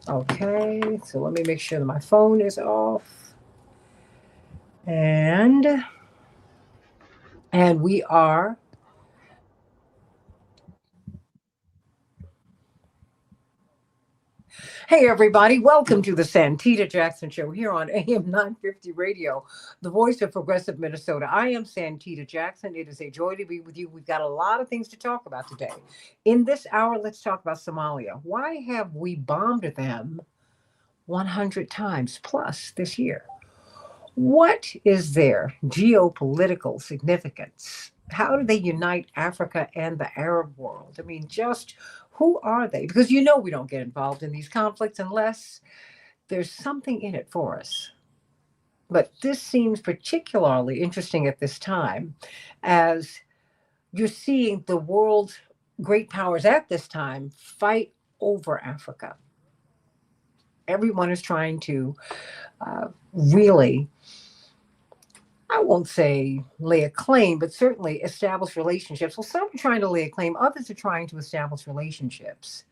Okay, so let me make sure that my phone is off. And we are. Hey everybody, welcome to the Santita Jackson Show here on AM 950 Radio, the voice of progressive Minnesota. I am Santita Jackson. It is a joy to be with you. We've got a lot of things to talk about today. In this hour, let's talk about Somalia. Why have we bombed them 100 times plus this year? What is their geopolitical significance? How do they unite Africa and the Arab world? I mean, just who are they? Because we don't get involved in these conflicts unless there's something in it for us. But this seems particularly interesting at this time as you're seeing the world's great powers at this time fight over Africa. Everyone is trying to really, I won't say lay a claim, but certainly establish relationships. Well, some are trying to lay a claim, others are trying to establish relationships.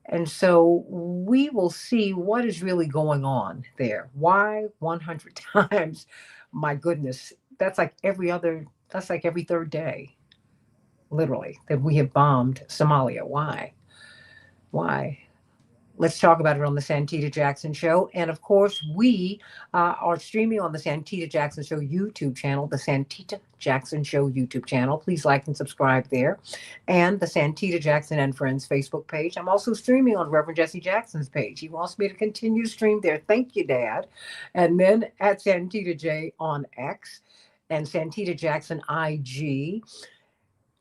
And so we will see what is really going on there. Why 100 times? My goodness, that's like every third day, literally, that we have bombed Somalia. Why? Why? Let's talk about it on the Santita Jackson Show. And of course, we are streaming on the Santita Jackson Show YouTube channel, the Santita Jackson Show YouTube channel. Please like and subscribe there. And the Santita Jackson and Friends Facebook page. I'm also streaming on Reverend Jesse Jackson's page. He wants me to continue to stream there. Thank you, Dad. And then at Santita J on X and Santita Jackson IG.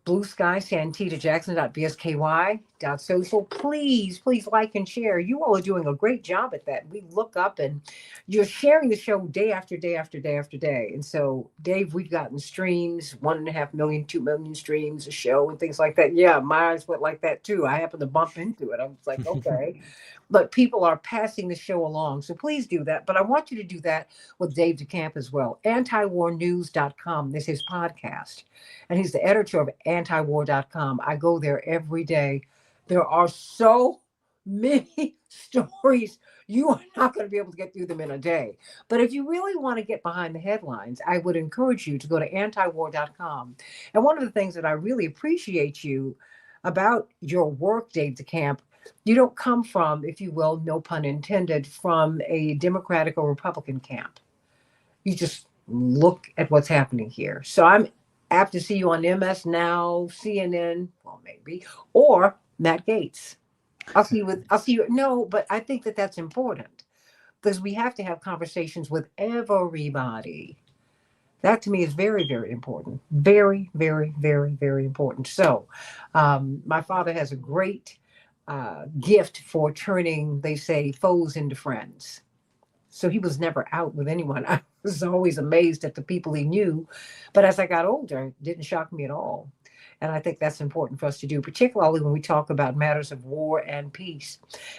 Blue Sky, santitajackson.bsky.social. Please like and share. You all are doing a great job at that. We look up and you're sharing the show day after day after day after day. And so, Dave, we've gotten streams, 1.5 million, 2 million streams a show and things like that. Yeah, my eyes went like that too. I happened to bump into it. I was like, okay. But people are passing the show along. So please do that. But I want you to do that with Dave DeCamp as well. Antiwarnews.com is his podcast. And he's the editor of antiwar.com. I go there every day. There are so many stories. You are not going to be able to get through them in a day. But if you really want to get behind the headlines, I would encourage you to go to antiwar.com. And one of the things that I really appreciate you about your work, Dave DeCamp, you don't come from, if you will, no pun intended, from a Democratic or Republican camp. You just look at what's happening here. So I'm apt to see you on MS Now, CNN, well, maybe, or Matt Gates. I'll see you. No, but I think that that's important because we have to have conversations with everybody. That to me is very, very important. Very, very, very, very important. So, my father has a great gift for turning, they say, foes into friends. So he was never out with anyone. I was always amazed at the people he knew. But as I got older, it didn't shock me at all. And I think that's important for us to do, particularly when we talk about matters of war and peace.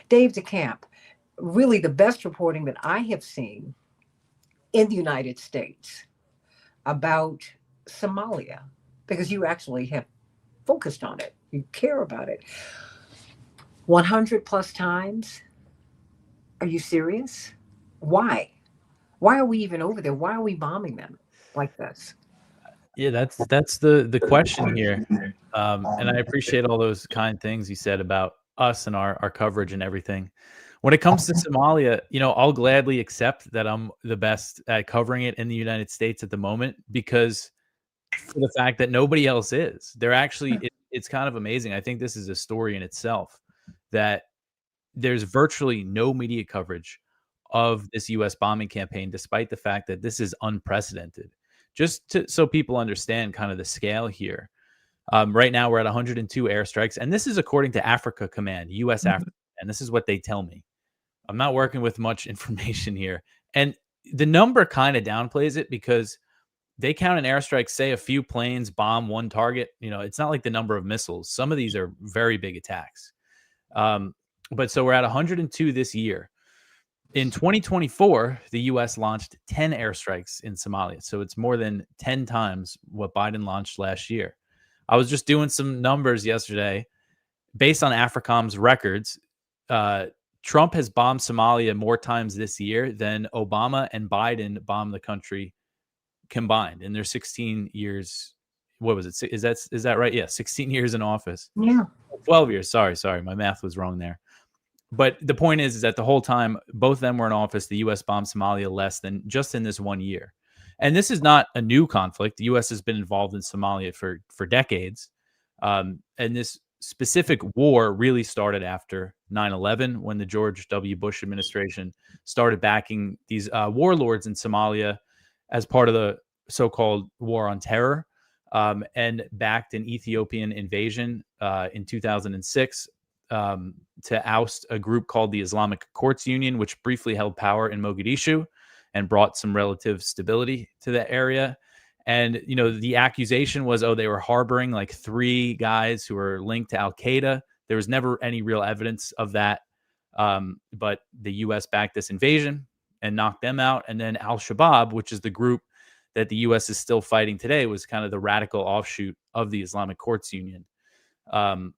Dave DeCamp, really the best reporting that I have seen in the United States about Somalia, because you actually have focused on it, you care about it. 100 plus times? Are you serious? Why? Why are we even over there? Why are we bombing them like this? Yeah, that's the question here. And I appreciate all those kind things you said about us and our coverage and everything. When it comes to Somalia, I'll gladly accept that I'm the best at covering it in the United States at the moment because for the fact that nobody else is. They're actually it's kind of amazing. I think this is a story in itself that there's virtually no media coverage of this U.S. bombing campaign, despite the fact that this is unprecedented. So people understand kind of the scale here. Right now, we're at 102 airstrikes, and this is according to Africa Command, U.S. Africa, and this is what they tell me. I'm not working with much information here, and the number kind of downplays it because they count an airstrike, say a few planes bomb one target. It's not like the number of missiles. Some of these are very big attacks. But so we're at 102 this year. In 2024, the U.S. launched 10 airstrikes in Somalia. So it's more than 10 times what Biden launched last year. I was just doing some numbers yesterday based on AFRICOM's records. Trump has bombed Somalia more times this year than Obama and Biden bombed the country combined in their 16 years. What was it? Is that right? Yeah, 16 years in office. Yeah. 12 years. Sorry, my math was wrong there. But the point is that the whole time both of them were in office, the U.S. bombed Somalia less than just in this 1 year. And this is not a new conflict. The U.S. has been involved in Somalia for decades. And this specific war really started after 9/11, when the George W. Bush administration started backing these warlords in Somalia as part of the so-called war on terror, and backed an Ethiopian invasion in 2006 to oust a group called the Islamic Courts Union, which briefly held power in Mogadishu and brought some relative stability to the area. And, the accusation was, they were harboring like 3 guys who were linked to Al Qaeda. There was never any real evidence of that. But the U.S. backed this invasion and knocked them out. And then Al-Shabaab, which is the group that the U.S. is still fighting today, was kind of the radical offshoot of the Islamic Courts Union. And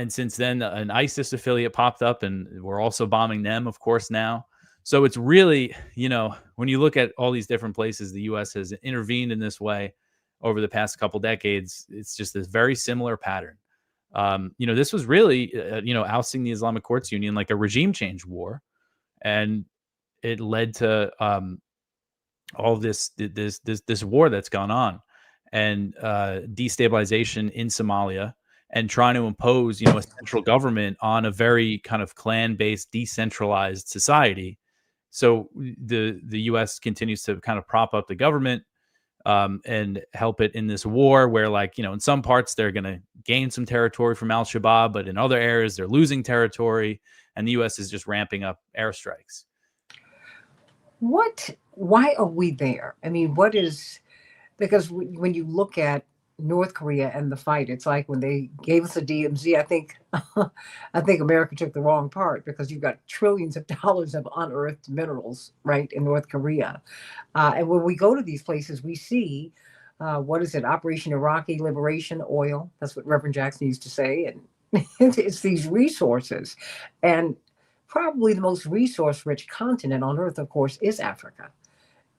since then, an ISIS affiliate popped up, and we're also bombing them, of course, now. So it's really, when you look at all these different places the U.S. has intervened in this way over the past couple decades, it's just this very similar pattern. This was really, ousting the Islamic Courts Union like a regime change war, and it led to all of this war that's gone on, and destabilization in Somalia, and trying to impose, a central government on a very kind of clan-based, decentralized society. So the U.S. continues to kind of prop up the government and help it in this war where, in some parts they're going to gain some territory from Al-Shabaab, but in other areas they're losing territory, and the U.S. is just ramping up airstrikes. Why are we there? I mean, because when you look at North Korea and the fight, it's like when they gave us a DMZ, I think I think America took the wrong part, because you've got trillions of dollars of unearthed minerals right in North Korea. And when we go to these places, we see what is it, Operation Iraqi Liberation Oil. That's what Reverend Jackson used to say. And it's these resources. And probably the most resource rich continent on earth, of course, is Africa.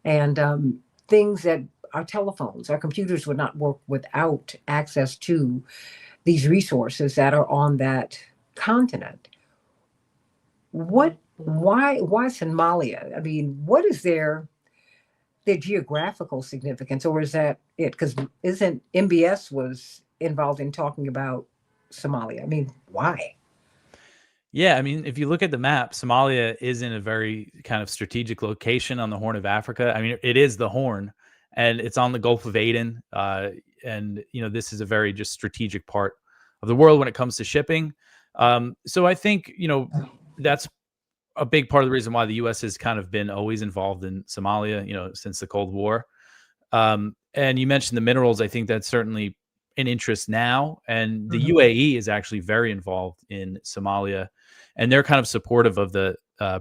And things that our telephones, our computers would not work without access to these resources that are on that continent. Why Somalia? I mean, what is their geographical significance, or is that it? Because isn't MBS was involved in talking about Somalia? I mean, why? Yeah, I mean, if you look at the map, Somalia is in a very kind of strategic location on the Horn of Africa. I mean, it is the Horn, and it's on the Gulf of Aden. And this is a very just strategic part of the world when it comes to shipping. So I think that's a big part of the reason why the U.S. has kind of been always involved in Somalia, since the Cold War. And you mentioned the minerals. I think that's certainly an interest now. And the UAE is actually very involved in Somalia, and they're kind of supportive of the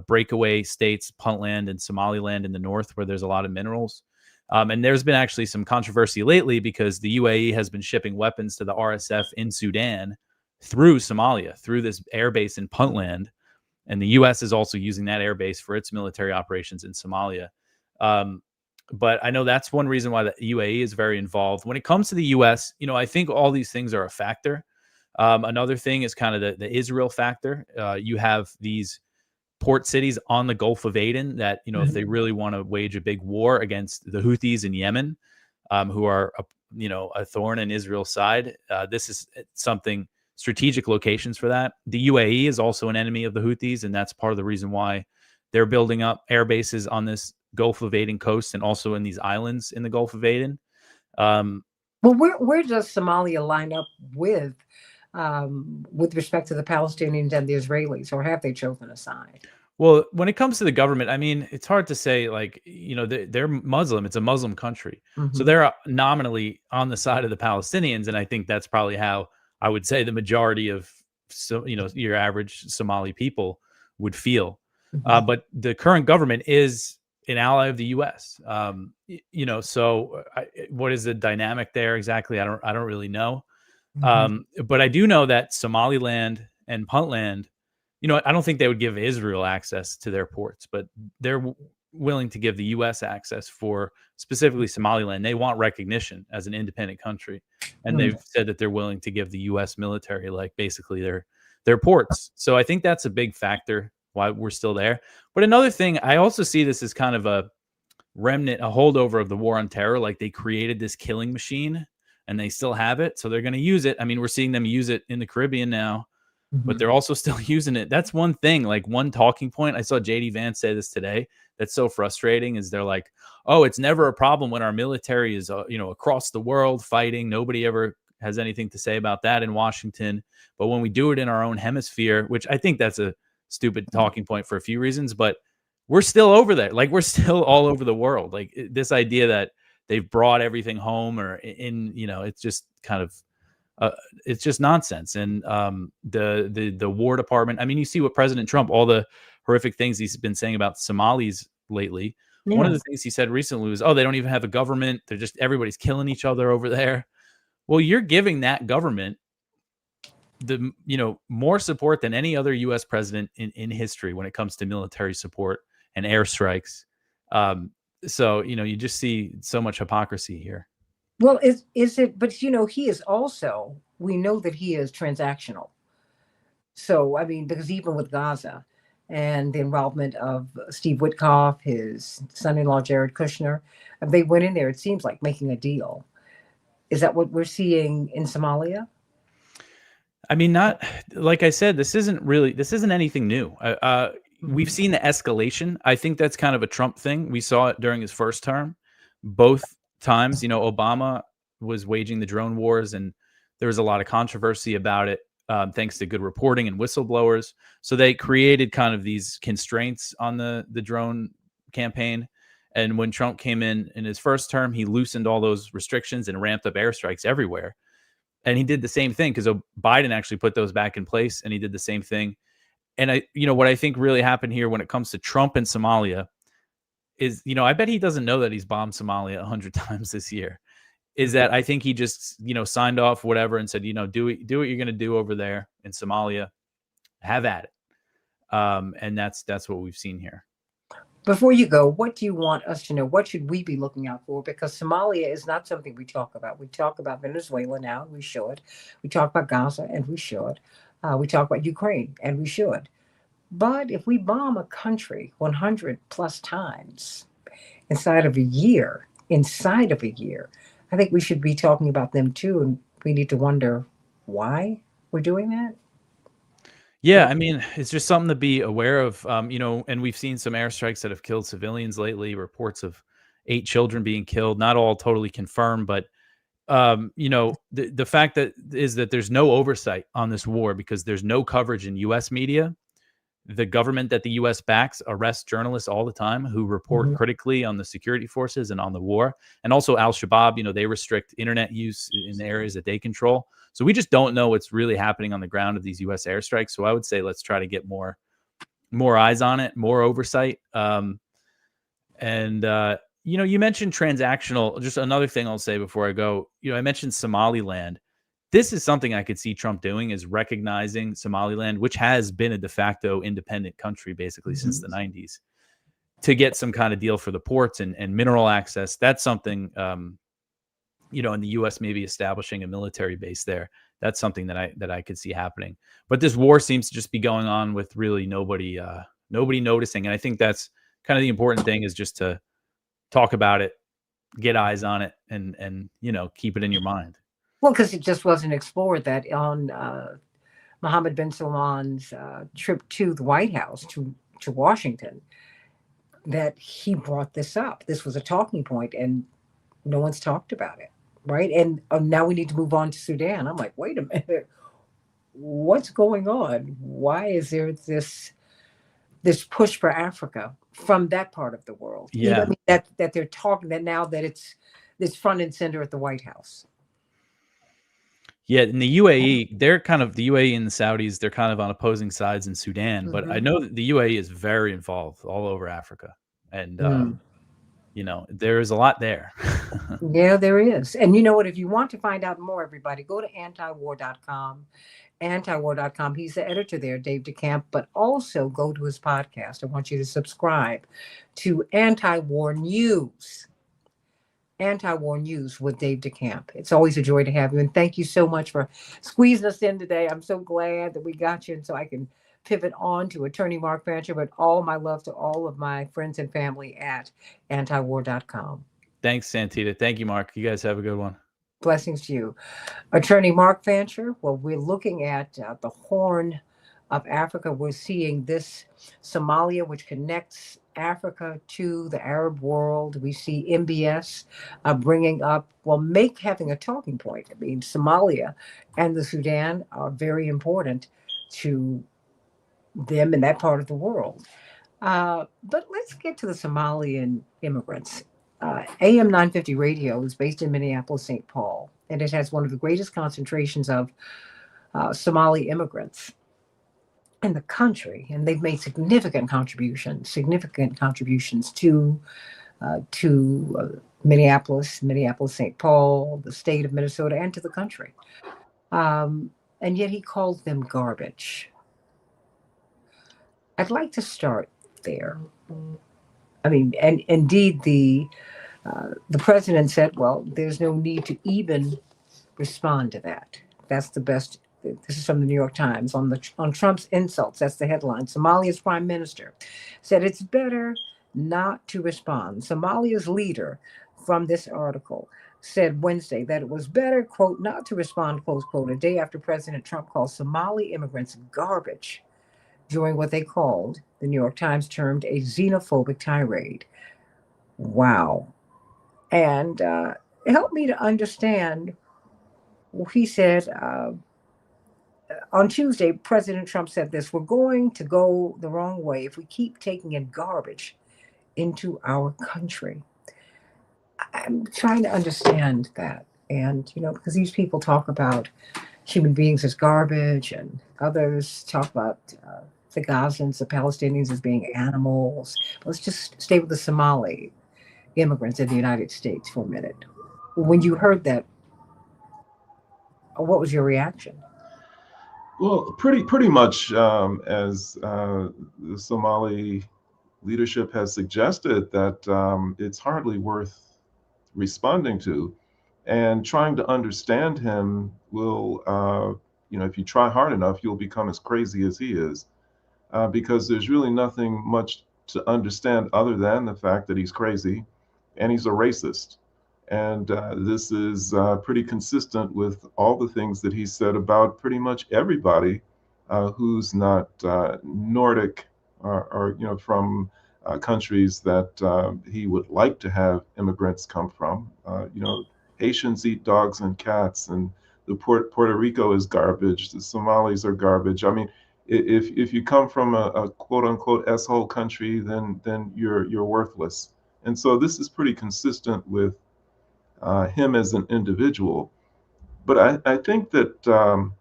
breakaway states, Puntland and Somaliland in the north, where there's a lot of minerals. And there's been actually some controversy lately because the UAE has been shipping weapons to the RSF in Sudan through Somalia, through this airbase in Puntland. And the U.S. is also using that airbase for its military operations in Somalia. But I know that's one reason why the UAE is very involved. When it comes to the U.S., I think all these things are a factor. Another thing is kind of the Israel factor. You have these port cities on the Gulf of Aden that, if they really want to wage a big war against the Houthis in Yemen, who are, a thorn in Israel's side, this is something, strategic locations for that. The UAE is also an enemy of the Houthis, and that's part of the reason why they're building up air bases on this Gulf of Aden coast and also in these islands in the Gulf of Aden. Well, where does Somalia line up with respect to the Palestinians and the Israelis, or have they chosen a side? Well, when it comes to the government, I mean, it's hard to say, they're Muslim. It's a Muslim country. So they're nominally on the side of the Palestinians. And I think that's probably how I would say the majority of, your average Somali people would feel. But the current government is an ally of the U.S. So what is the dynamic there exactly? I don't really know. But I do know that Somaliland and Puntland I don't think they would give Israel access to their ports, but they're willing to give the U.S. access for specifically Somaliland. They want recognition as an independent country, and Hmm. they've said that they're willing to give the U.S. military like basically their ports. So I think that's a big factor why we're still there. But another thing, I also see this as kind of a remnant, a holdover of the war on terror. Like they created this killing machine, and they still have it, so they're going to use it. I mean, we're seeing them use it in the Caribbean now, but Hmm. they're also still using it. That's one thing, like one talking point. I saw JD Vance say this today. That's so frustrating is they're like, oh, it's never a problem when our military is, across the world fighting. Nobody ever has anything to say about that in Washington. But when we do it in our own hemisphere, which I think that's a stupid talking point for a few reasons, but we're still over there. Like we're still all over the world. Like this idea that they've brought everything home or it's just kind of uh, it's just nonsense. And the War Department. I mean, you see what President Trump, all the horrific things he's been saying about Somalis lately. One of Yeah. the things he said recently was, "Oh, they don't even have a government. They're just everybody's killing each other over there." Well, you're giving that government the more support than any other U.S. president in history when it comes to military support and airstrikes. So you just see so much hypocrisy here. Well, is it? But he is also. We know that he is transactional. So I mean, because even with Gaza, and the involvement of Steve Witkoff, his son-in-law Jared Kushner, they went in there. It seems like making a deal. Is that what we're seeing in Somalia? I mean, not like I said, this isn't anything new. We've Mhm. seen the escalation. I think that's kind of a Trump thing. We saw it during his first term. Both times, Obama was waging the drone wars, and there was a lot of controversy about it, thanks to good reporting and whistleblowers. So they created kind of these constraints on the drone campaign. And when Trump came in his first term, he loosened all those restrictions and ramped up airstrikes everywhere. And he did the same thing because Biden actually put those back in place, and he did the same thing. And what I think really happened here when it comes to Trump and Somalia is, I bet he doesn't know that he's bombed Somalia 100 times this year. Is that I think he just, signed off whatever and said, do what you're going to do over there in Somalia, have at it. And that's what we've seen here. Before you go, what do you want us to know? What should we be looking out for? Because Somalia is not something we talk about. We talk about Venezuela now, and we should. We talk about Gaza, and we should. We talk about Ukraine, and we should. But if we bomb a country 100 plus times inside of a year, I think we should be talking about them too. And we need to wonder why we're doing that. Yeah, I mean, it's just something to be aware of. And we've seen some airstrikes that have killed civilians lately. Reports of 8 children being killed, not all totally confirmed, but the fact that there's no oversight on this war because there's no coverage in U.S. media. The government that the U.S. backs arrests journalists all the time who report Mhm. critically on the security forces and on the war. And also Al-Shabaab, they restrict internet use in the areas that they control. So we just don't know what's really happening on the ground of these U.S. airstrikes. So I would say let's try to get more eyes on it, more oversight. And you mentioned transactional. Just another thing I'll say before I go, I mentioned Somaliland. This is something I could see Trump doing, is recognizing Somaliland, which has been a de facto independent country basically since the Mhm. 90s, to get some kind of deal for the ports and mineral access. That's something, in the U.S. maybe establishing a military base there. That's something that I could see happening. But this war seems to just be going on with really nobody noticing. And I think that's kind of the important thing, is just to talk about it, get eyes on it, and keep it in your mind. Well, because it just wasn't explored that on Mohammed bin Salman's trip to the White House to Washington, that he brought this up. This was a talking point, and no one's talked about it, right? And now we need to move on to Sudan. I'm like, wait a minute, what's going on? Why is there this push for Africa from that part of the world? Even, I Yeah. mean, that they're talking that now that it's front and center at the White House. Yeah, in the UAE, they're kind of the UAE and the Saudis, they're kind of on opposing sides in Sudan, but I Hmm. know that the UAE is very involved all over Africa. And there's a lot there. Yeah, there is. And you know what? If you want to find out more, everybody, go to antiwar.com. antiwar.com. He's the editor there, Dave DeCamp, but also go to his podcast. I want you to subscribe to Anti-War News. Anti-War News with Dave DeCamp. It's always a joy to have you. And thank you so much for squeezing us in today. I'm so glad that we got you. And so I can pivot on to attorney Mark Fancher, but all my love to all of my friends and family at antiwar.com. Thanks, Santita. Thank you, Mark. You guys have a good one. Blessings to you. Attorney Mark Fancher, well, we're looking at the Horn of Africa. We're seeing this Somalia, which connects Africa to the Arab world. We see MBS bringing up, well, having a talking point. I mean, Somalia and the Sudan are very important to them in that part of the world. But let's get to the Somalian immigrants. AM 950 Radio is based in Minneapolis, St. Paul, and it has one of the greatest concentrations of Somali immigrants in the country, and they've made significant contributions to Minneapolis, St. Paul, the state of Minnesota, and to the country. And yet he calls them garbage. I'd like to start there. I mean, and indeed, the president said, "Well, there's no need to even respond to that." That's the best. This is from the New York Times on Trump's insults. That's the headline. Somalia's prime minister said it's better not to respond. Somalia's leader, from this article, said Wednesday that it was better, quote, not to respond, close quote, a day after President Trump called Somali immigrants garbage during what they called, the New York Times termed, a xenophobic tirade. Wow. And it helped me to understand. He said on Tuesday, President Trump said this: we're going to go the wrong way if we keep taking in garbage into our country. I'm trying to understand that. And, because these people talk about human beings as garbage, and others talk about the Gazans, the Palestinians as being animals. Let's just stay with the Somali immigrants in the United States for a minute. When you heard that, what was your reaction? Well, pretty much as the Somali leadership has suggested, that it's hardly worth responding to, and trying to understand him will, if you try hard enough, you'll become as crazy as he is, because there's really nothing much to understand other than the fact that he's crazy and he's a racist. And this is pretty consistent with all the things that he said about pretty much everybody who's not Nordic, or from countries that he would like to have immigrants come from. Haitians eat dogs and cats, and Puerto Rico is garbage. The Somalis are garbage. I mean, if you come from a quote unquote s-hole country, then you're worthless. And so this is pretty consistent with him as an individual. But I think that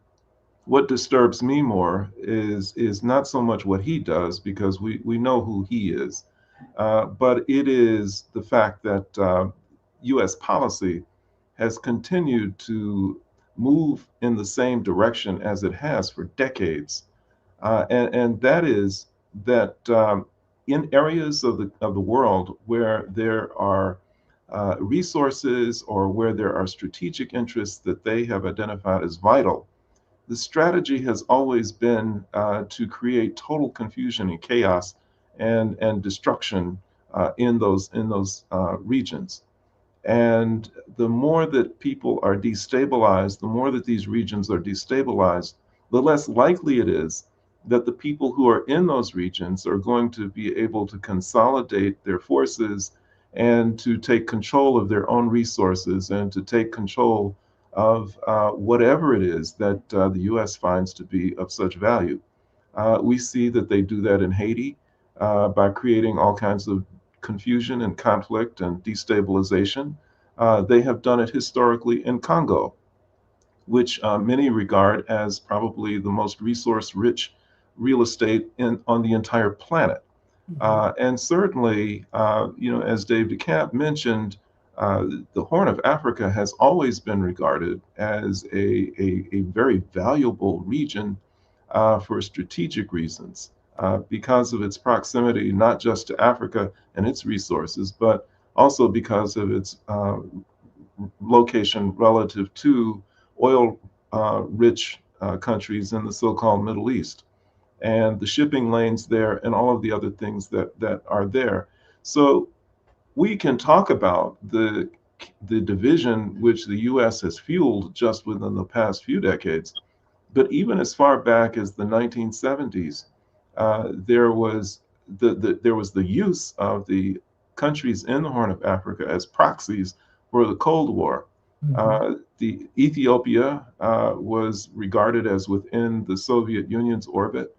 what disturbs me more is not so much what he does, because we know who he is, but it is the fact that U.S. policy has continued to move in the same direction as it has for decades, and that is that in areas of the world where there are resources, or where there are strategic interests that they have identified as vital, the strategy has always been to create total confusion and chaos and destruction in those regions. And the more that people are destabilized, the more that these regions are destabilized, the less likely it is that the people who are in those regions are going to be able to consolidate their forces and to take control of their own resources, and to take control of whatever it is that the U.S. finds to be of such value. We see that they do that in Haiti by creating all kinds of confusion and conflict and destabilization. They have done it historically in Congo, which many regard as probably the most resource-rich real estate on the entire planet. And certainly, as Dave DeCamp mentioned, the Horn of Africa has always been regarded as a very valuable region for strategic reasons, because of its proximity not just to Africa and its resources, but also because of its location relative to oil rich countries in the so-called Middle East, and the shipping lanes there and all of the other things that are there. So we can talk about the division which the U.S. has fueled just within the past few decades, but even as far back as the 1970s, there was there was the use of the countries in the Horn of Africa as proxies for the Cold War. The Ethiopia was regarded as within the Soviet Union's orbit,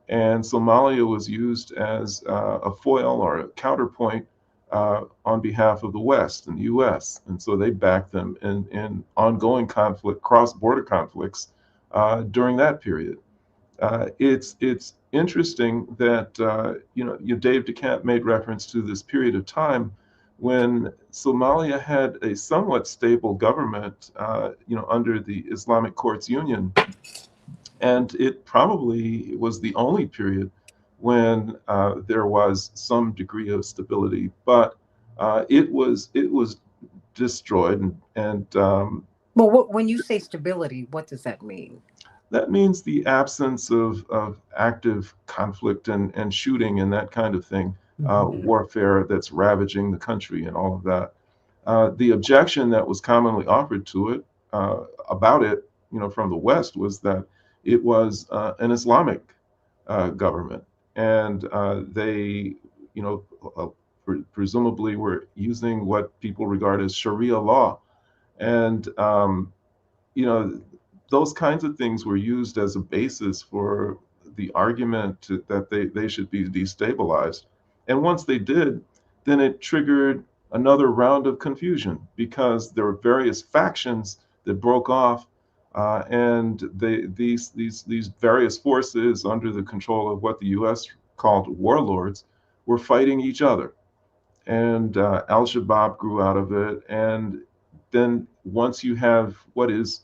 and Somalia was used as a foil or a counterpoint on behalf of the West and the U.S. And so they backed them in ongoing conflict, cross-border conflicts during that period. It's interesting that Dave DeCamp made reference to this period of time when Somalia had a somewhat stable government, under the Islamic Courts Union, and it probably was the only period when there was some degree of stability, but it was destroyed, and Well, when you say stability, what does that mean? that means the absence of active conflict and shooting and that kind of thing, warfare that's ravaging the country and all of that. The objection that was commonly offered to it, about it, from the West, was that it was an Islamic government, and they, you know, presumably were using what people regard as Sharia law, and you know, those kinds of things were used as a basis for the argument that they should be destabilized. And once they did, then it triggered another round of confusion because there were various factions that broke off, and these various forces under the control of what the U.S. called warlords were fighting each other, and Al Shabaab grew out of it. And then once you have what is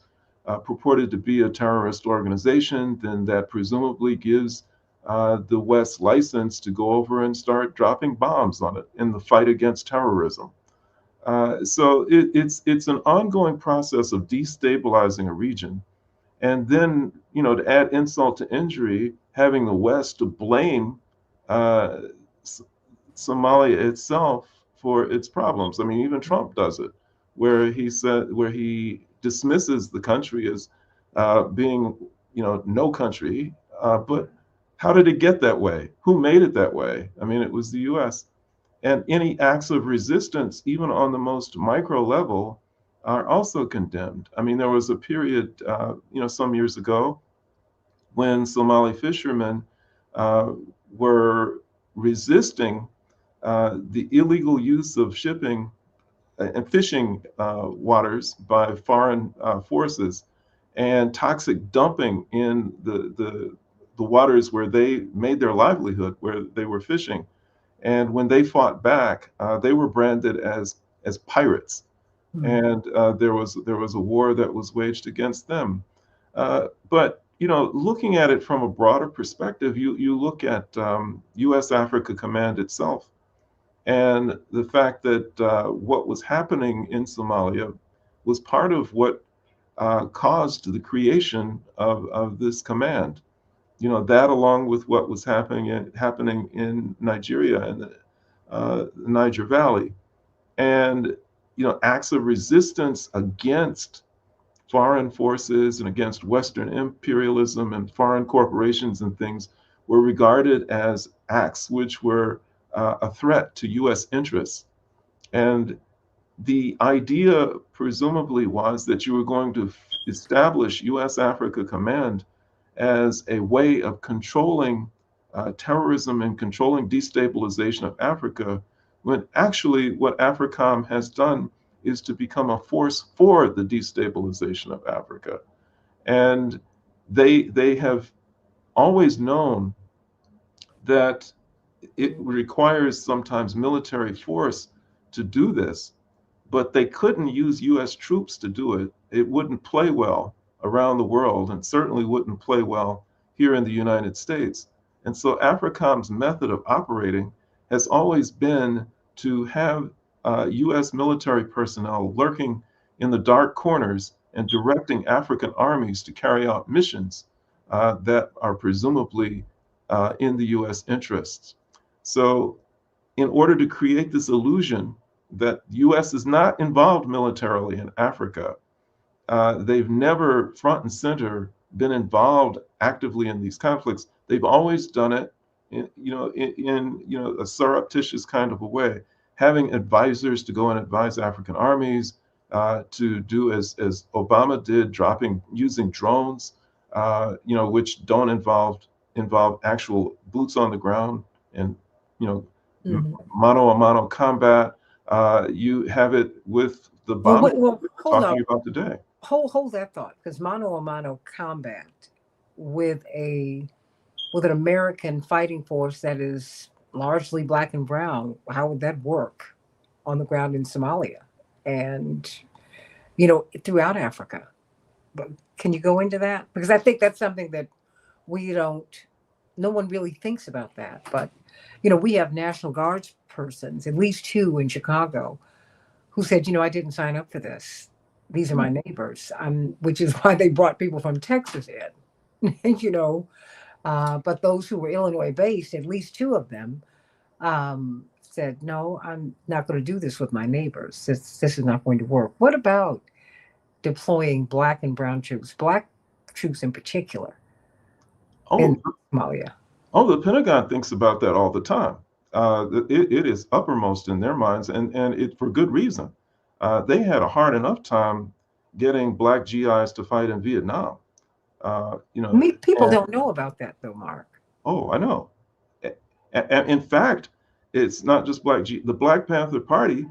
purported to be a terrorist organization, then that presumably gives the West license to go over and start dropping bombs on it in the fight against terrorism. So it's an ongoing process of destabilizing a region, and then, to add insult to injury, having the West to blame uh, Somalia itself for its problems. I mean, even Trump does it, where he dismisses the country as being, no country. But how did it get that way? Who made it that way? I mean, it was the U.S. And any acts of resistance, even on the most micro level, are also condemned. I mean, there was a period, some years ago, when Somali fishermen uh, were resisting the illegal use of shipping and fishing waters by foreign forces, and toxic dumping in the waters where they made their livelihood, where they were fishing. And when they fought back, they were branded as pirates, and there was a war that was waged against them. But looking at it from a broader perspective, you look at U.S. Africa Command itself, and the fact that what was happening in Somalia was part of what caused the creation of this command. That, along with what was happening in Nigeria and the Niger Valley, and acts of resistance against foreign forces and against Western imperialism and foreign corporations and things were regarded as acts which were a threat to U.S. interests. And the idea presumably was that you were going to establish U.S. Africa Command as a way of controlling terrorism and controlling destabilization of Africa, when actually what AFRICOM has done is to become a force for the destabilization of Africa. And they have always known that it requires sometimes military force to do this, but they couldn't use U.S. troops to do it. It wouldn't play well around the world, and certainly wouldn't play well here in the United States. And so AFRICOM's method of operating has always been to have U.S. military personnel lurking in the dark corners and directing African armies to carry out missions that are presumably in the U.S. interests. So, in order to create this illusion that the U.S. is not involved militarily in Africa, they've never front and center been involved actively in these conflicts. They've always done it in a surreptitious kind of a way, having advisors to go and advise African armies, to do as Obama did, using drones, which don't involve actual boots on the ground and mano a mano combat. You have it with the bomb Well, hold on. talking about today. Hold that thought, because mano a mano combat with an American fighting force that is largely black and brown, how would that work on the ground in Somalia and throughout Africa? But can you go into that? Because I think that's something that no one really thinks about that. But we have National Guards persons, at least 2 in Chicago, who said, I didn't sign up for this. These are my neighbors, which is why they brought people from Texas in, but those who were Illinois based, at least 2 of them, said, no, I'm not going to do this with my neighbors. This is not going to work. What about deploying black and brown troops, black troops in particular, in Somalia? Oh, the Pentagon thinks about that all the time. It is uppermost in their minds, and it for good reason. They had a hard enough time getting black GIs to fight in Vietnam. People don't know about that, though, Mark. Oh, I know. In fact, it's not just the Black Panther Party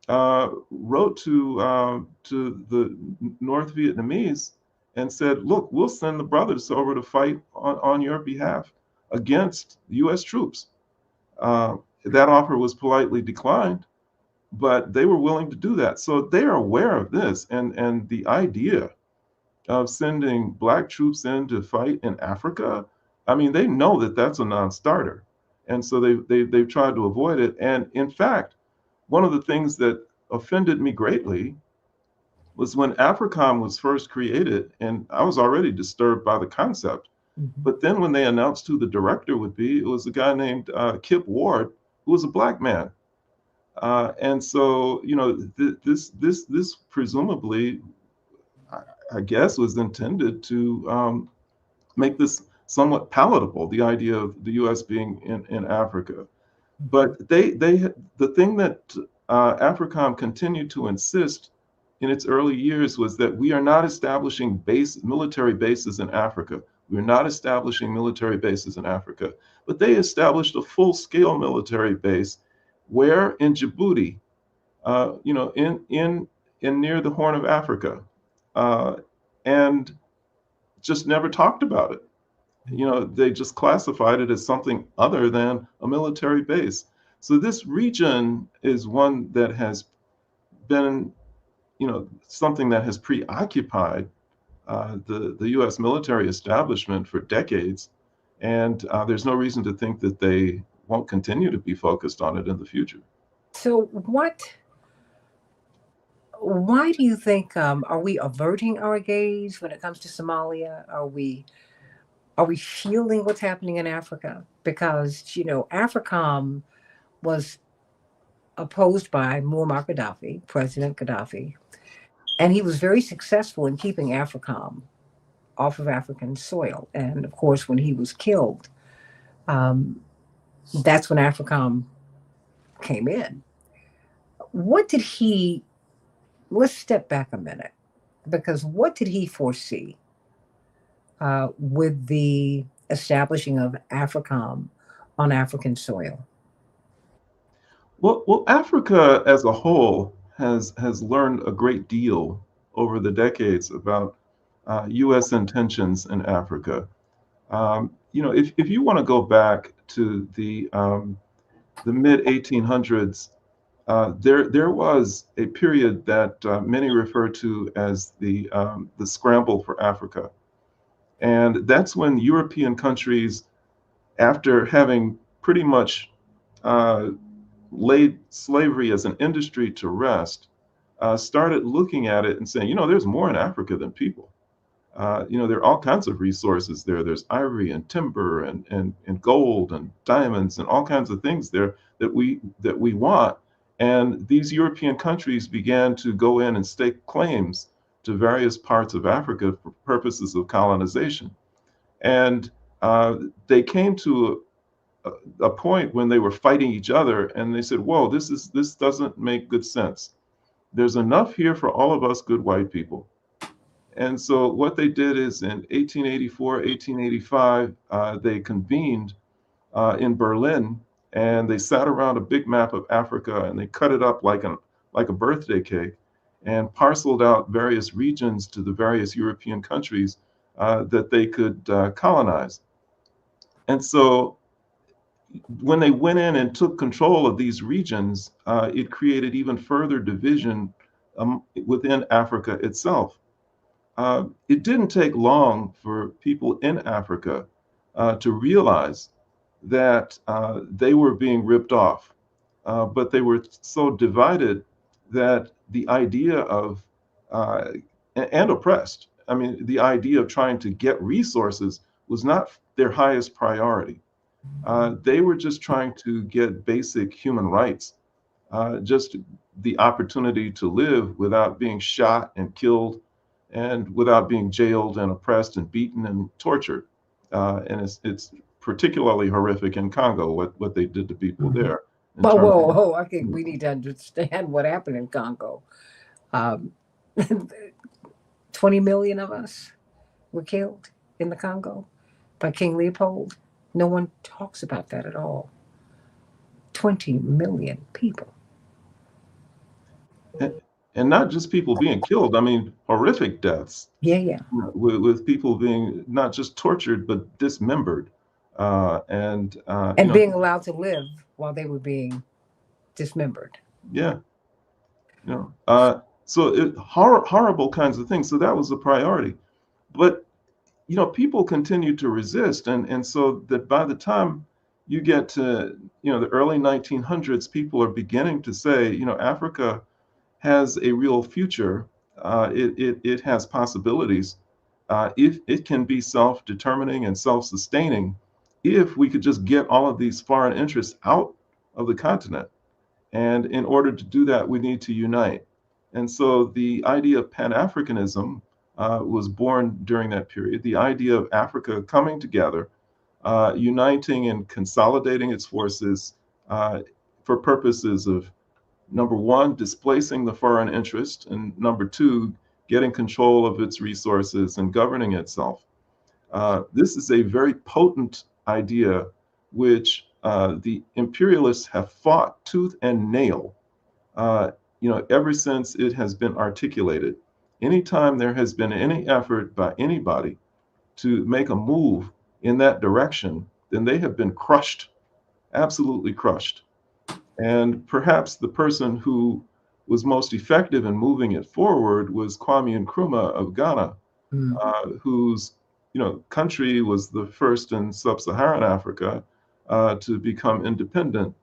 wrote to the North Vietnamese and said, look, we'll send the brothers over to fight on your behalf against U.S. troops. That offer was politely declined, but they were willing to do that. So they are aware of this, and the idea of sending black troops in to fight in Africa, I mean, they know that that's a non-starter, and so they've tried to avoid it. And in fact, one of the things that offended me greatly was when AFRICOM was first created, and I was already disturbed by the concept. Mm-hmm. But then when they announced who the director would be, it was a guy named Kip Ward, who was a black man. And so, this presumably, I guess, was intended to make this somewhat palatable, the idea of the U.S. being in Africa. But the thing that AFRICOM continued to insist in its early years was that we are not establishing military bases in Africa. We're not establishing military bases in Africa. But they established a full-scale military base where in Djibouti, in near the Horn of Africa, and just never talked about it. They just classified it as something other than a military base. So this region is one that has been, something that has preoccupied the U.S. military establishment for decades, and there's no reason to think that they won't continue to be focused on it in the future. So why do you think, are we averting our gaze when it comes to Somalia? Are we shielding what's happening in Africa? Because, AFRICOM was opposed by Muammar Gaddafi, President Gaddafi, and he was very successful in keeping AFRICOM off of African soil. And of course, when he was killed, that's when AFRICOM came in. Let's step back a minute, because what did he foresee with the establishing of AFRICOM on African soil? Well, Africa as a whole has learned a great deal over the decades about U.S. intentions in Africa. If you want to go back to the mid 1800s, there was a period that many refer to as the scramble for Africa. And that's when European countries, after having pretty much uh, laid slavery as an industry to rest, started looking at it and saying, there's more in Africa than people. There are all kinds of resources there. There's ivory and timber and gold and diamonds and all kinds of things there that we want. And these European countries began to go in and stake claims to various parts of Africa for purposes of colonization. And they came to a point when they were fighting each other, and they said, "Whoa, this doesn't make good sense. There's enough here for all of us good white people." And so what they did is in 1884, 1885, they convened in Berlin, and they sat around a big map of Africa, and they cut it up like a birthday cake and parceled out various regions to the various European countries that they could colonize. And so when they went in and took control of these regions, it created even further division within Africa itself. It didn't take long for people in Africa to realize that they were being ripped off, but they were so divided that the idea of and oppressed. I mean, the idea of trying to get resources was not their highest priority. They were just trying to get basic human rights, just the opportunity to live without being shot and killed and without being jailed and oppressed and beaten and tortured. And it's particularly horrific in Congo, what they did to people there. But whoa, I think we need to understand what happened in Congo. Um, 20 million of us were killed in the Congo by King Leopold. No one talks about that at all. 20 million people. And not just people being killed, I mean, horrific deaths. Yeah. With people being not just tortured, but dismembered. And being allowed to live while they were being dismembered. Yeah. So horrible kinds of things. So that was a priority. But, people continued to resist. And so that by the time you get to, the early 1900s, people are beginning to say, Africa has a real future. It has possibilities. If it can be self-determining and self-sustaining, if we could just get all of these foreign interests out of the continent. And in order to do that, we need to unite. And so the idea of Pan-Africanism was born during that period. The idea of Africa coming together, uniting and consolidating its forces for purposes of, number one, displacing the foreign interest, and number two, getting control of its resources and governing itself. This is a very potent idea which the imperialists have fought tooth and nail, ever since it has been articulated. Anytime there has been any effort by anybody to make a move in that direction, then they have been crushed, absolutely crushed. And perhaps the person who was most effective in moving it forward was Kwame Nkrumah of Ghana, whose country was the first in sub-Saharan Africa to become independent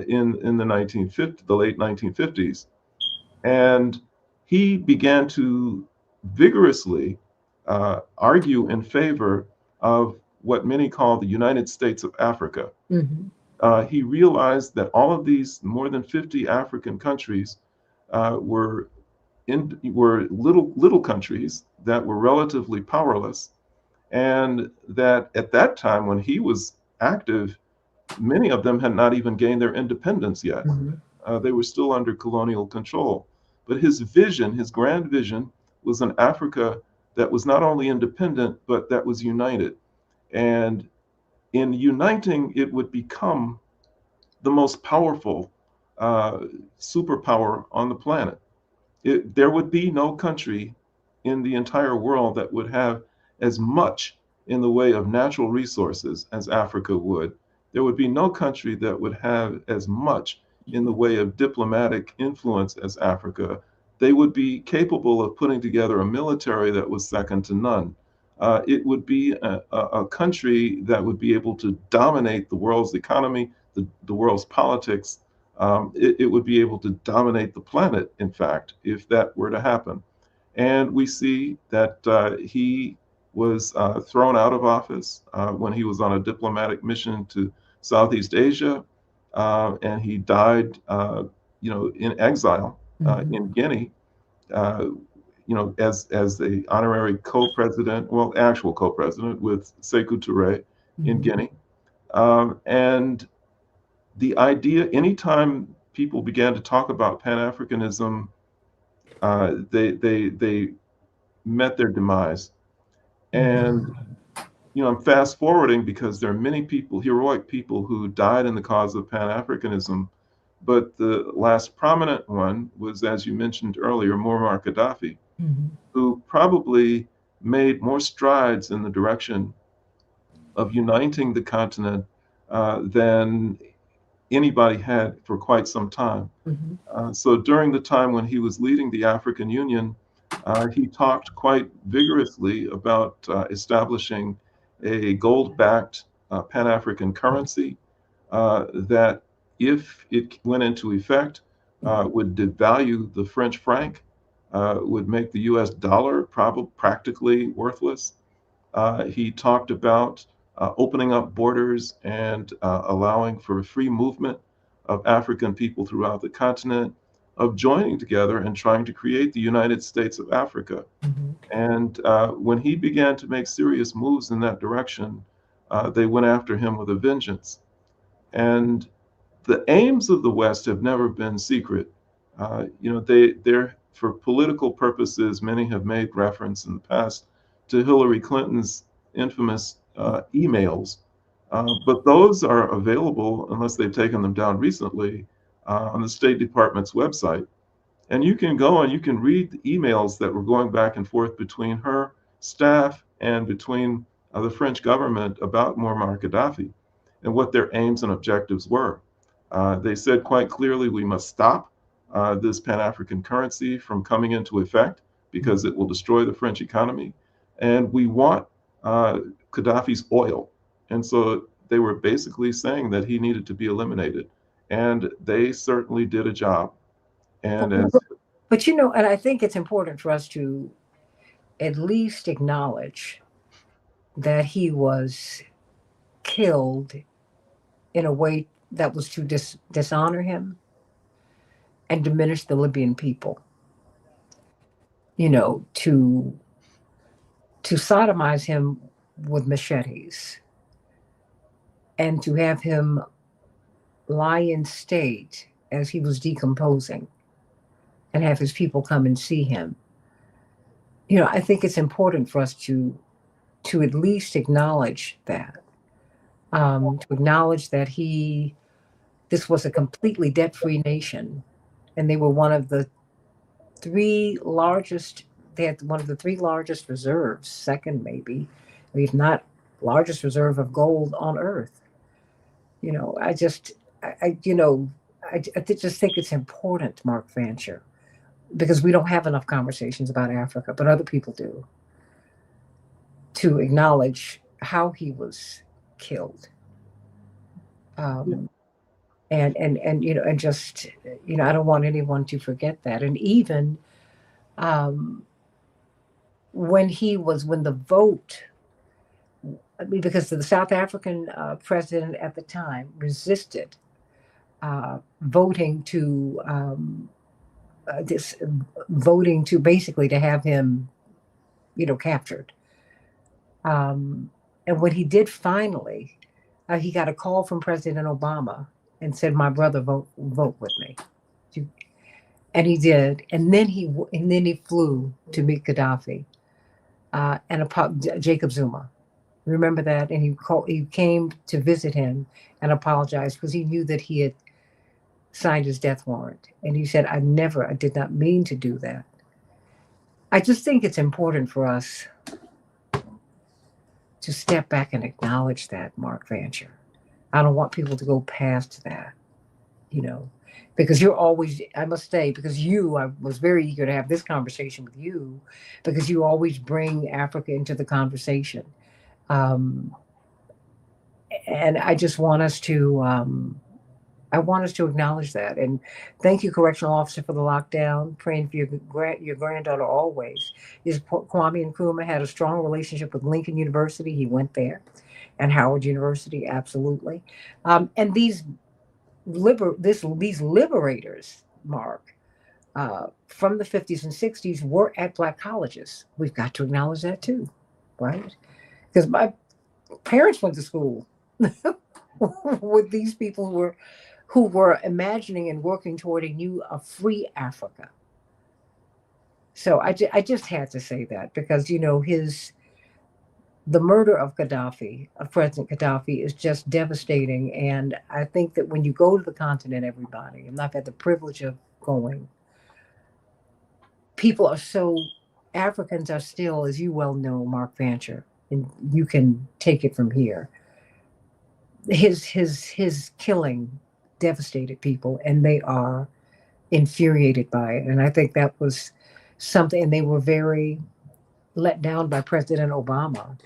in the late 1950s. And he began to vigorously argue in favor of what many call the United States of Africa. He realized that all of these more than 50 African countries were little countries that were relatively powerless, and that at that time when he was active, many of them had not even gained their independence yet. They were still under colonial control. But his vision, his grand vision, was an Africa that was not only independent, but that was united. And in uniting, it would become the most powerful superpower on the planet. There would be no country in the entire world that would have as much in the way of natural resources as Africa would. There would be no country that would have as much in the way of diplomatic influence as Africa, they would be capable of putting together a military that was second to none. It would be a country that would be able to dominate the world's economy, the world's politics. It would be able to dominate the planet, in fact, if that were to happen. And we see that he was thrown out of office when he was on a diplomatic mission to Southeast Asia, and he died, in exile in Guinea. Uh, as the honorary co-president, well, actual co-president with Sekou Touré in Guinea. And the idea, anytime people began to talk about Pan-Africanism, they met their demise. And I'm fast forwarding because there are many people, heroic people, who died in the cause of Pan-Africanism. But the last prominent one was, as you mentioned earlier, Muammar Gaddafi, who probably made more strides in the direction of uniting the continent than anybody had for quite some time. So during the time when he was leading the African Union, he talked quite vigorously about establishing a gold-backed Pan-African currency that, if it went into effect, would devalue the French franc, would make the US dollar probably practically worthless. He talked about opening up borders and allowing for free movement of African people throughout the continent, of joining together and trying to create the United States of Africa. And when he began to make serious moves in that direction, they went after him with a vengeance. And the aims of the West have never been secret. They're for political purposes. Many have made reference in the past to Hillary Clinton's infamous emails, but those are available, unless they've taken them down recently, on the State Department's website. And you can go and you can read the emails that were going back and forth between her staff and between the French government about Muammar Gaddafi and what their aims and objectives were. They said quite clearly, we must stop this Pan-African currency from coming into effect because it will destroy the French economy. And we want Gaddafi's oil. And so they were basically saying that he needed to be eliminated. And they certainly did a job. And But and I think it's important for us to at least acknowledge that he was killed in a way that was to dishonor him and diminish the Libyan people. To sodomize him with machetes and to have him lie in state as he was decomposing and have his people come and see him. I think it's important for us to at least acknowledge that, to acknowledge that this was a completely debt-free nation, and they were one of the three largest. They had one of the three largest reserves, second maybe, if not largest reserve of gold on Earth. I just think it's important, Mark Fancher, because we don't have enough conversations about Africa, but other people do, to acknowledge how he was killed. And just, I don't want anyone to forget that. And even when the vote, because the South African president at the time resisted voting to basically to have him, captured. And when he did finally, he got a call from President Obama and said, "My brother, vote with me," and he did. And then he flew to meet Gaddafi and Jacob Zuma. Remember that? And he came to visit him and apologize because he knew that he had signed his death warrant. And he said, I did not mean to do that. I just think it's important for us to step back and acknowledge that, Mark Fancher. I don't want people to go past that. you know, because you're always, I must say, because I was very eager to have this conversation with you, because you always bring Africa into the conversation. Um, and I just want us to, I want us to acknowledge that. And thank you, correctional officer, for the lockdown. Praying for your granddaughter always. Kwame Nkrumah had a strong relationship with Lincoln University. He went there, and Howard University, absolutely. And these liberators, Mark, from the 50s and 60s, were at black colleges. We've got to acknowledge that too, right? Because my parents went to school with these people who were imagining and working toward a free Africa. So I just had to say that because the murder of President Gaddafi, is just devastating. And I think that when you go to the continent, everybody, and I've had the privilege of going, people are so, Africans are still, as you well know, Mark Fancher, and you can take it from here. His killing devastated people, and they are infuriated by it. And I think that was something, and they were very let down by President Obama,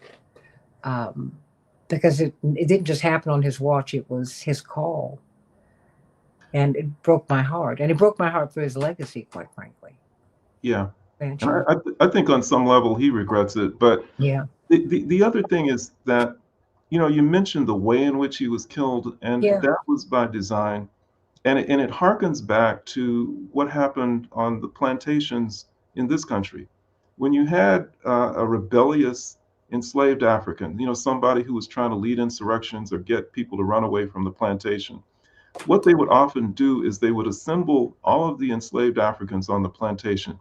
um, because it didn't just happen on his watch, it was his call. And it broke my heart. And it broke my heart for his legacy, quite frankly. Yeah. And Fancher. I think on some level he regrets it. But Yeah. the other thing is that, you mentioned the way in which he was killed, and Yeah. that was by design. And it harkens back to what happened on the plantations in this country. When you had a rebellious enslaved African, somebody who was trying to lead insurrections or get people to run away from the plantation, what they would often do is they would assemble all of the enslaved Africans on the plantation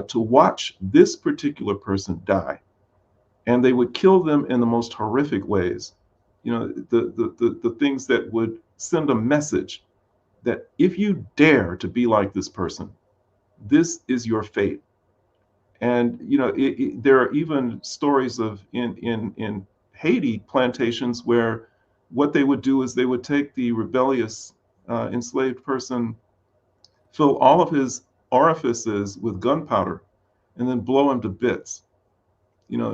to watch this particular person die. And they would kill them in the most horrific ways. The things that would send a message that if you dare to be like this person, this is your fate. And there are even stories of in Haiti plantations where what they would do is they would take the rebellious enslaved person, fill all of his orifices with gunpowder, and then blow him to bits.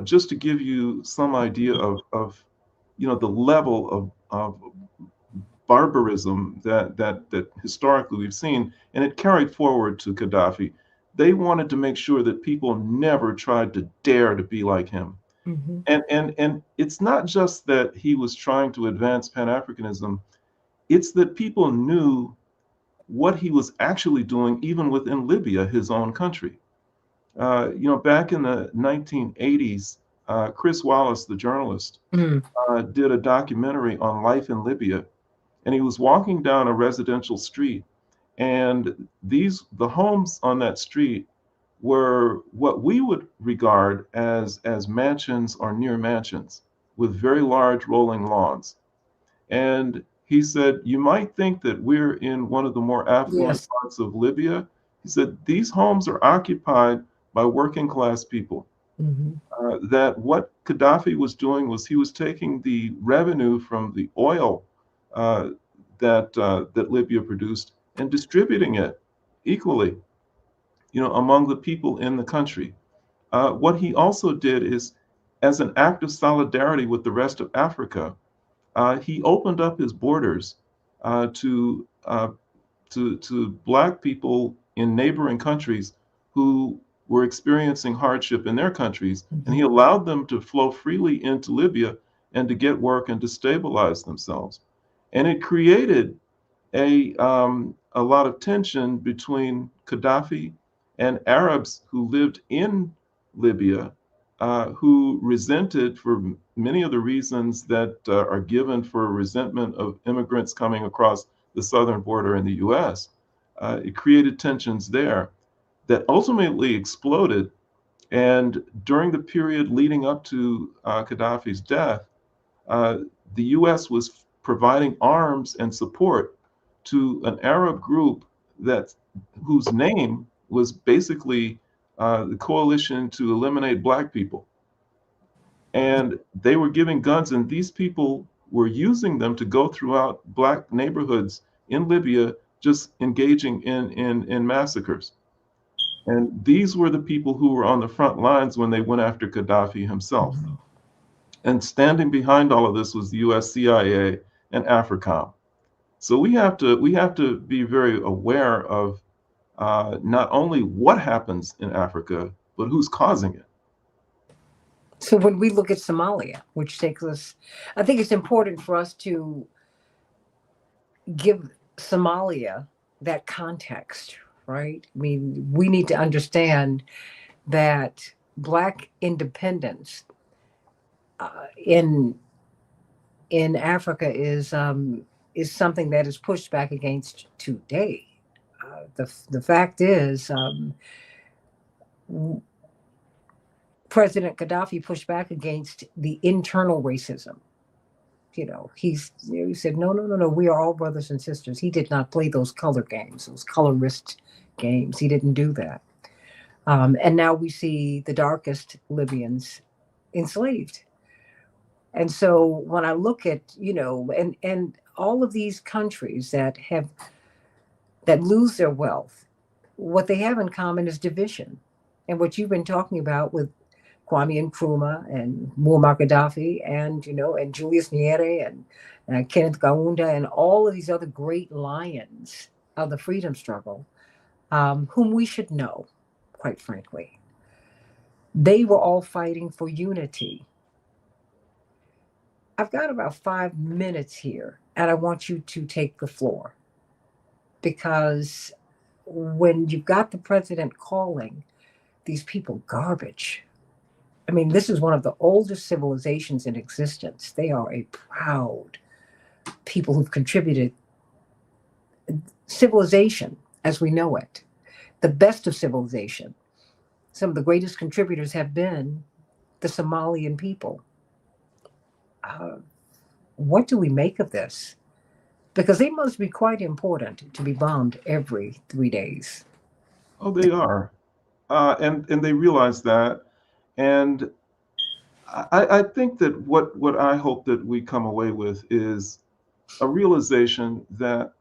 Just to give you some idea of the level of barbarism that historically we've seen, and it carried forward to Gaddafi. They wanted to make sure that people never tried to dare to be like him. Hmm. And it's not just that he was trying to advance Pan-Africanism, it's that people knew what he was actually doing, even within Libya, his own country. Back in the 1980s, Chris Wallace, the journalist, Mm. did a documentary on life in Libya, and he was walking down a residential street, and the homes on that street were what we would regard as mansions or near mansions with very large rolling lawns. And he said, you might think that we're in one of the more affluent Yes. parts of Libya. He said, these homes are occupied by working class people. Hmm. That what Gaddafi was doing was he was taking the revenue from the oil uh, that Libya produced and distributing it equally, among the people in the country. What he also did is, as an act of solidarity with the rest of Africa, he opened up his borders to Black people in neighboring countries who were experiencing hardship in their countries, and he Hmm. allowed them to flow freely into Libya and to get work and to stabilize themselves. And it created a lot of tension between Gaddafi and Arabs who lived in Libya, who resented, for many of the reasons that are given for resentment of immigrants coming across the southern border in the US. It created tensions there that ultimately exploded. And during the period leading up to Gaddafi's death, uh, the US was providing arms and support to an Arab group that whose name was basically the Coalition to Eliminate Black People. And they were giving guns, and these people were using them to go throughout Black neighborhoods in Libya just engaging in massacres. And these were the people who were on the front lines when they went after Gaddafi himself. And standing behind all of this was the US CIA and AFRICOM. So we have to be very aware of not only what happens in Africa, but who's causing it. So when we look at Somalia, which takes us, I think it's important for us to give Somalia that context, right? I mean, we need to understand that Black independence in Africa is something that is pushed back against today. The fact is, President Gaddafi pushed back against the internal racism. He said, no, no, no, no, we are all brothers and sisters. He did not play those color games, those colorist games. He didn't do that. And now we see the darkest Libyans enslaved. And so when I look at, and all of these countries that lose their wealth, what they have in common is division. And what you've been talking about with Kwame Nkrumah and Muammar Gaddafi and Julius Nyerere and Kenneth Kaunda and all of these other great lions of the freedom struggle, whom we should know, quite frankly. They were all fighting for unity. I've got about 5 minutes here, and I want you to take the floor. Because when you've got the president calling these people garbage, I mean, this is one of the oldest civilizations in existence. They are a proud people who've contributed civilization as we know it, the best of civilization. Some of the greatest contributors have been the Somalian people. What do we make of this? Because they must be quite important to be bombed every 3 days. Oh, they are. And they realize that. And I think that what I hope that we come away with is a realization that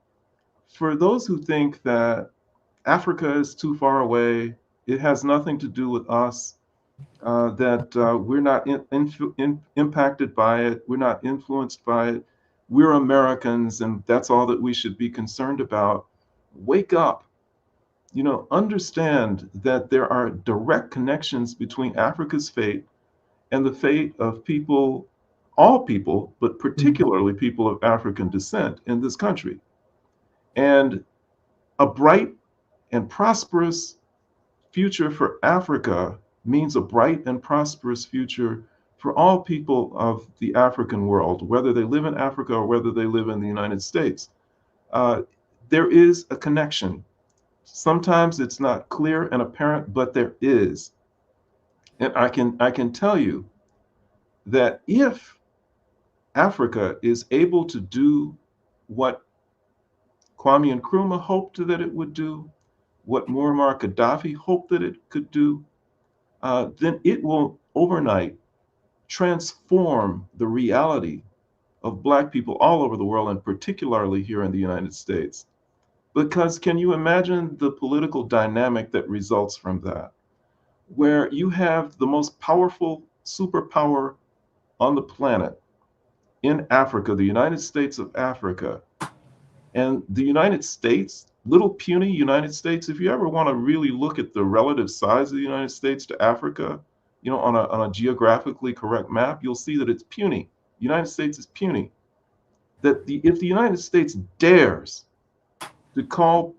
for those who think that Africa is too far away, it has nothing to do with us, that we're not impacted by it, we're not influenced by it, we're Americans, and that's all that we should be concerned about. Wake up. Understand that there are direct connections between Africa's fate and the fate of people, all people, but particularly people of African descent in this country. And a bright and prosperous future for Africa means a bright and prosperous future for all people of the African world, whether they live in Africa or whether they live in the United States. There is a connection. Sometimes it's not clear and apparent, but there is. And I can tell you that if Africa is able to do what Kwame Nkrumah hoped that it would do, what Muammar Gaddafi hoped that it could do, then it will overnight transform the reality of Black people all over the world, and particularly here in the United States. Because can you imagine the political dynamic that results from that, where you have the most powerful superpower on the planet in Africa, the United States of Africa, and the United States, little puny United States, if you ever want to really look at the relative size of the United States to Africa, on a geographically correct map, you'll see that it's puny. The United States is puny. If the United States dares to call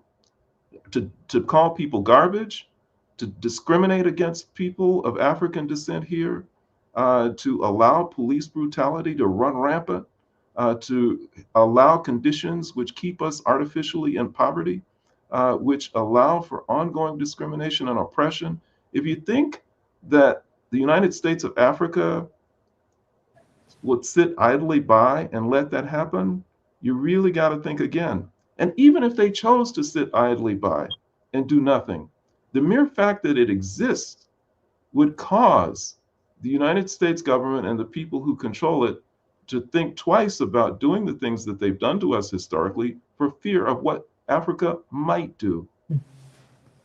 people garbage, to discriminate against people of African descent here, to allow police brutality to run rampant, to allow conditions which keep us artificially in poverty, which allow for ongoing discrimination and oppression. If you think that the United States of Africa would sit idly by and let that happen, you really got to think again. And even if they chose to sit idly by and do nothing, the mere fact that it exists would cause the United States government and the people who control it to think twice about doing the things that they've done to us historically for fear of what Africa might do.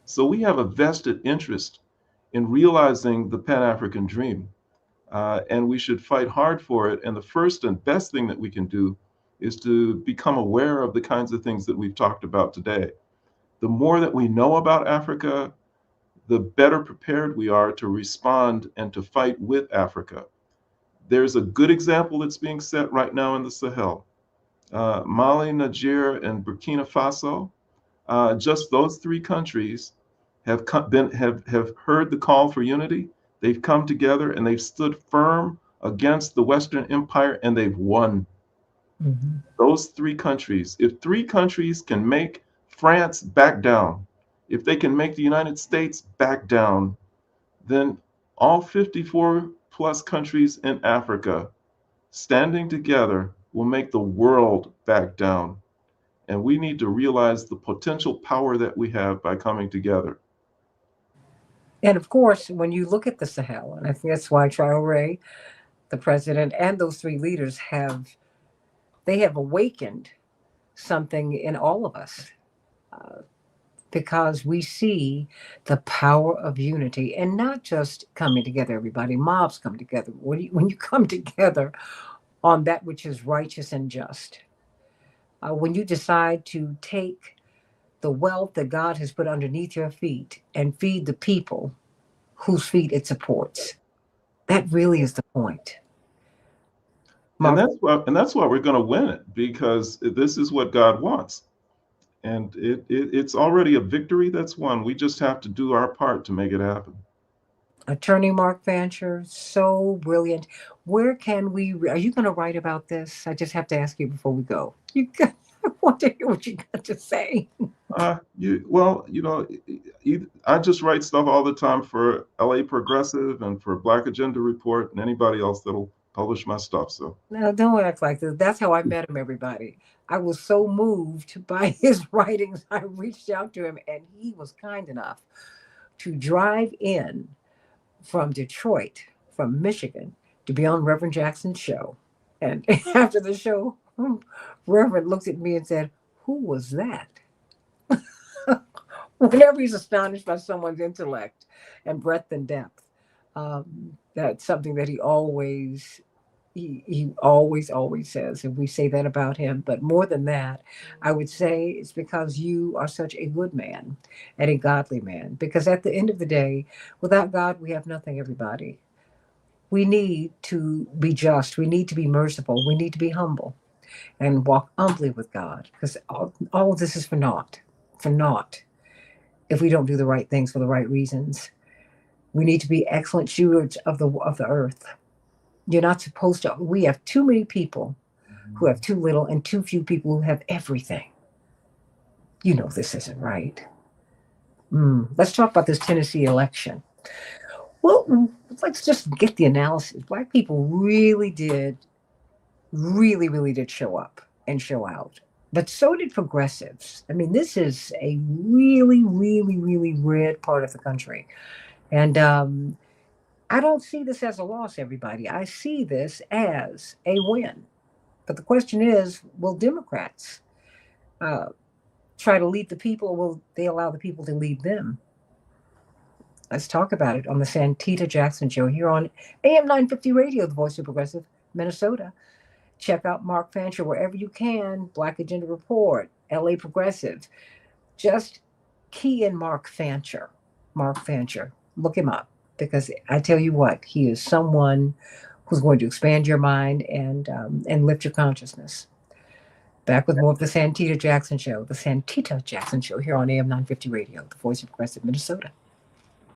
So we have a vested interest in realizing the Pan-African dream, and we should fight hard for it. And the first and best thing that we can do is to become aware of the kinds of things that we've talked about today. The more that we know about Africa, the better prepared we are to respond and to fight with Africa. There's a good example that's being set right now in the Sahel. Mali, Niger, and Burkina Faso, just those three countries have heard the call for unity. They've come together and they've stood firm against the Western Empire, and they've won. Mm-hmm. Those three countries, if three countries can make France back down, if they can make the United States back down, then all 54 plus countries in Africa standing together will make the world back down. And we need to realize the potential power that we have by coming together. And of course, when you look at the Sahel, and I think that's why Traoré, the president, and those three leaders have awakened something in all of us, because we see the power of unity, and not just coming together. Everybody, mobs come together. When you come together on that which is righteous and just, when you decide to take the wealth that God has put underneath your feet and feed the people whose feet it supports, that really is the point. And that's why we're going to win it, because this is what God wants. And it's already a victory that's won. We just have to do our part to make it happen. Attorney Mark Fancher, so brilliant. Where can we? Are you going to write about this? I just have to ask you before we go. I want to hear what you got to say. I just write stuff all the time for LA Progressive and for Black Agenda Report and anybody else that'll publish my stuff. So No, don't act like this. That's how I met him, everybody. I was so moved by his writings. I reached out to him, and he was kind enough to drive in from Detroit, from Michigan, to be on Reverend Jackson's show. And after the show, Reverend looked at me and said, "Who was that?" Whenever he's astonished by someone's intellect and breadth and depth, that's something that he always says, and we say that about him. But more than that, I would say it's because you are such a good man and a godly man. Because at the end of the day, without God, we have nothing, everybody. We need to be just. We need to be merciful. We need to be humble and walk humbly with God, because all of this is for naught, if we don't do the right things for the right reasons. We need to be excellent stewards of the earth. You're not supposed to. We have too many people who have too little, and too few people who have everything. You know this isn't right. Let's talk about this Tennessee election. Well, let's just get the analysis. Black people really did show up and show out. But so did progressives. I mean, this is a really, really, really red part of the country. And I don't see this as a loss, everybody. I see this as a win. But the question is, will Democrats try to lead the people, or will they allow the people to lead them? Let's talk about it on the Santita Jackson Show here on AM 950 Radio, the voice of progressive Minnesota. Check out Mark Fancher wherever you can. Black Agenda Report, LA Progressive. Just key in Mark Fancher. Mark Fancher. Look him up, because I tell you what, he is someone who's going to expand your mind and lift your consciousness. Back with more of the Santita Jackson Show, here on AM 950 Radio, the voice of progressive Minnesota.